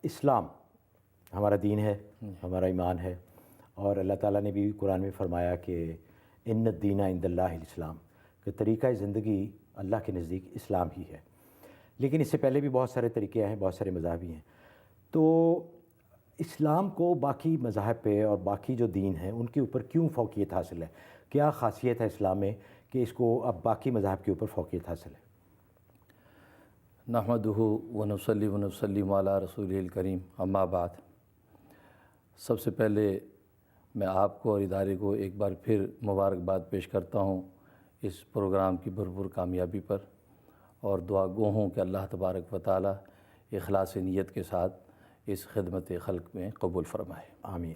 اسلام ہمارا دین ہے، ہمارا ایمان ہے، اور اللہ تعالیٰ نے بھی قرآن میں فرمایا کہ ان الدین عند اللہ الاسلام، کہ طریقہ زندگی اللہ کے نزدیک اسلام ہی ہے۔ لیکن اس سے پہلے بھی بہت سارے طریقے ہیں، بہت سارے مذاہب بھی ہیں۔ تو اسلام کو باقی مذاہب پہ اور باقی جو دین ہیں ان کے اوپر کیوں فوقیت حاصل ہے؟ کیا خاصیت ہے اسلام میں کہ اس کو اب باقی مذاہب کے اوپر فوقیت حاصل ہے؟ نحمدہ ونصلی ونسلم علی رسولہ الکریم، اما بعد۔ سب سے پہلے میں آپ کو اور ادارے کو ایک بار پھر مبارکباد پیش کرتا ہوں اس پروگرام کی بھرپور کامیابی پر، اور دعا گو ہوں کہ اللہ تبارک و تعالی اخلاص نیت کے ساتھ اس خدمت خلق میں قبول فرمائے، آمین۔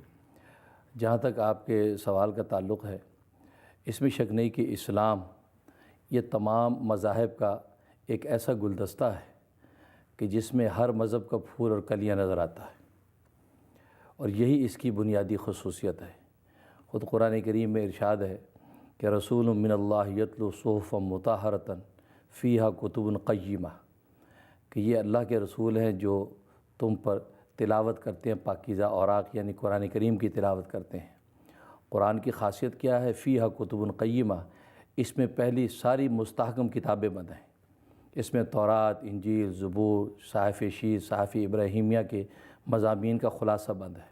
جہاں تک آپ کے سوال کا تعلق ہے، اس میں شک نہیں کہ اسلام یہ تمام مذاہب کا ایک ایسا گلدستہ ہے کہ جس میں ہر مذہب کا پھول اور کلیاں نظر آتا ہے، اور یہی اس کی بنیادی خصوصیت ہے۔ خود قرآن کریم میں ارشاد ہے کہ رسول من اللہ یتلو صحفا مطہرۃ فیہا کتب قیمہ، کہ یہ اللہ کے رسول ہیں جو تم پر تلاوت کرتے ہیں پاکیزہ اوراق، یعنی قرآن کریم کی تلاوت کرتے ہیں۔ قرآن کی خاصیت کیا ہے؟ فیہا کتب قیمہ، اس میں پہلی ساری مستحکم کتابیں بند ہیں۔ اس میں تورات، انجیل، زبور، صحائف شیس، صحائف ابراہیمیہ کے مضامین کا خلاصہ بند ہے۔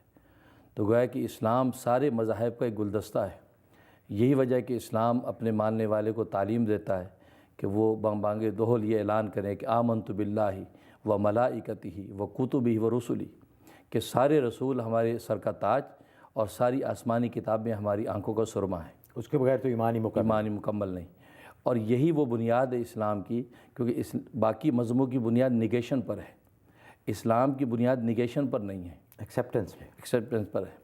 تو گویا کہ اسلام سارے مذاہب کا ایک گلدستہ ہے۔ یہی وجہ ہے کہ اسلام اپنے ماننے والے کو تعلیم دیتا ہے کہ وہ بانگ دہل یہ اعلان کریں کہ آمنت باللہ و ملائکتہ و کتبہ و رسلہ، کہ سارے رسول ہمارے سر کا تاج اور ساری آسمانی کتابیں ہماری آنکھوں کا سرما ہیں۔ اس کے بغیر تو ایمان ہی مکمل نہیں۔ اور یہی وہ بنیاد ہے اسلام کی، کیونکہ باقی مذہبوں کی بنیاد نگیشن پر ہے، اسلام کی بنیاد نگیشن پر نہیں ہے، ایکسیپٹنس پر ہے۔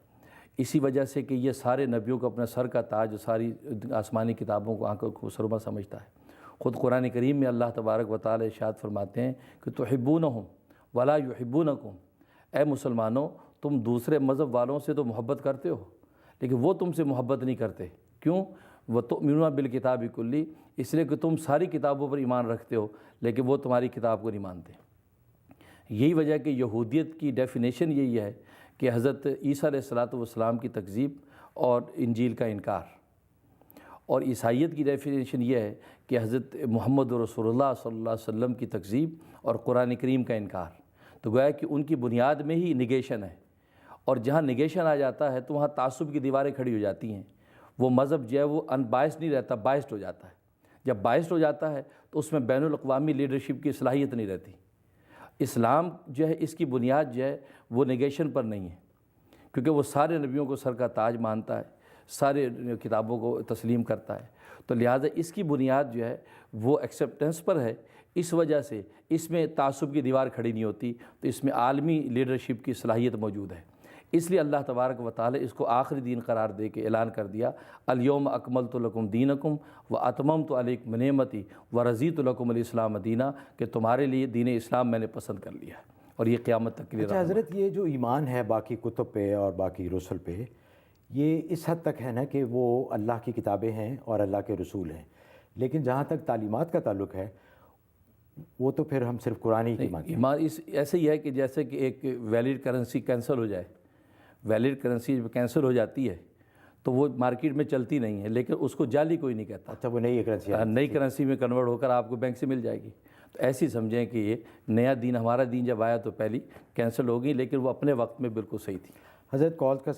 اسی وجہ سے کہ یہ سارے نبیوں کو اپنا سر کا تاج، ساری آسمانی کتابوں کو آنکھوں کو سرما سمجھتا ہے۔ خود قرآن کریم میں اللہ تبارک و تعالی ارشاد فرماتے ہیں کہ تحبونہم ولا یحبونکم، اے مسلمانوں تم دوسرے مذہب والوں سے تو محبت کرتے ہو، لیکن وہ تم سے محبت نہیں کرتے۔ کیوں؟ وَتُؤْمِنُونَ بِالْكِتَابِ كُلِّهِ، اس لیے کہ تم ساری کتابوں پر ایمان رکھتے ہو لیکن وہ تمہاری کتاب کو نہیں مانتے۔ یہی وجہ ہے کہ یہودیت کی ڈیفینیشن یہی ہے کہ حضرت عیسیٰ علیہ السلام کی تکذیب اور انجیل کا انکار، اور عیسائیت کی ڈیفینیشن یہ ہے کہ حضرت محمد رسول اللہ صلی اللہ علیہ وسلم کی تکذیب اور قرآن کریم کا انکار۔ تو گویا کہ ان کی بنیاد میں ہی نگیشن ہے، اور جہاں نگیشن آ جاتا ہے تو وہاں تعصب کی دیواریں کھڑی ہو جاتی ہیں۔ وہ مذہب جو ہے وہ ان بائسڈ نہیں رہتا، بائسڈ ہو جاتا ہے۔ جب بائسڈ ہو جاتا ہے تو اس میں بین الاقوامی لیڈرشپ کی صلاحیت نہیں رہتی۔ اسلام جو ہے اس کی بنیاد جو ہے وہ نگیشن پر نہیں ہے، کیونکہ وہ سارے نبیوں کو سر کا تاج مانتا ہے، سارے کتابوں کو تسلیم کرتا ہے۔ تو لہٰذا اس کی بنیاد جو ہے وہ ایکسیپٹنس پر ہے، اس وجہ سے اس میں تعصب کی دیوار کھڑی نہیں ہوتی، تو اس میں عالمی لیڈرشپ کی صلاحیت موجود ہے۔ اس لیے اللہ تبارک و تعالی اس کو آخری دین قرار دے کے اعلان کر دیا، الیوم اکملت لکم دینکم واتممت علیکم نعمتی ورضیت لکم الاسلام دینا، کہ تمہارے لیے دین اسلام میں نے پسند کر لیا ہے اور یہ قیامت تک کے لیے۔ اچھا حضرت، یہ جو ایمان ہے باقی کتب پہ اور باقی رسل پہ، یہ اس حد تک ہے نا کہ وہ اللہ کی کتابیں ہیں اور اللہ کے رسول ہیں، لیکن جہاں تک تعلیمات کا تعلق ہے وہ تو پھر ہم صرف قرآن ہی کی مانتے ہیں۔ ایمان ایسے ہی ہے کہ جیسے کہ ایک ویلڈ کرنسی کینسل ہو جائے، ویلڈ کرنسی جب کینسل ہو جاتی ہے تو وہ مارکیٹ میں چلتی نہیں ہے، لیکن اس کو جعلی کوئی نہیں کہتا۔ اچھا، وہ نئی کرنسی میں کنورٹ ہو کر آپ کو بینک سے مل جائے گی۔ تو ایسی سمجھیں کہ یہ نیا دین، ہمارا دین جب آیا تو پہلی کینسل ہو گئی، لیکن وہ اپنے وقت میں بالکل صحیح تھی۔ حضرت کال کا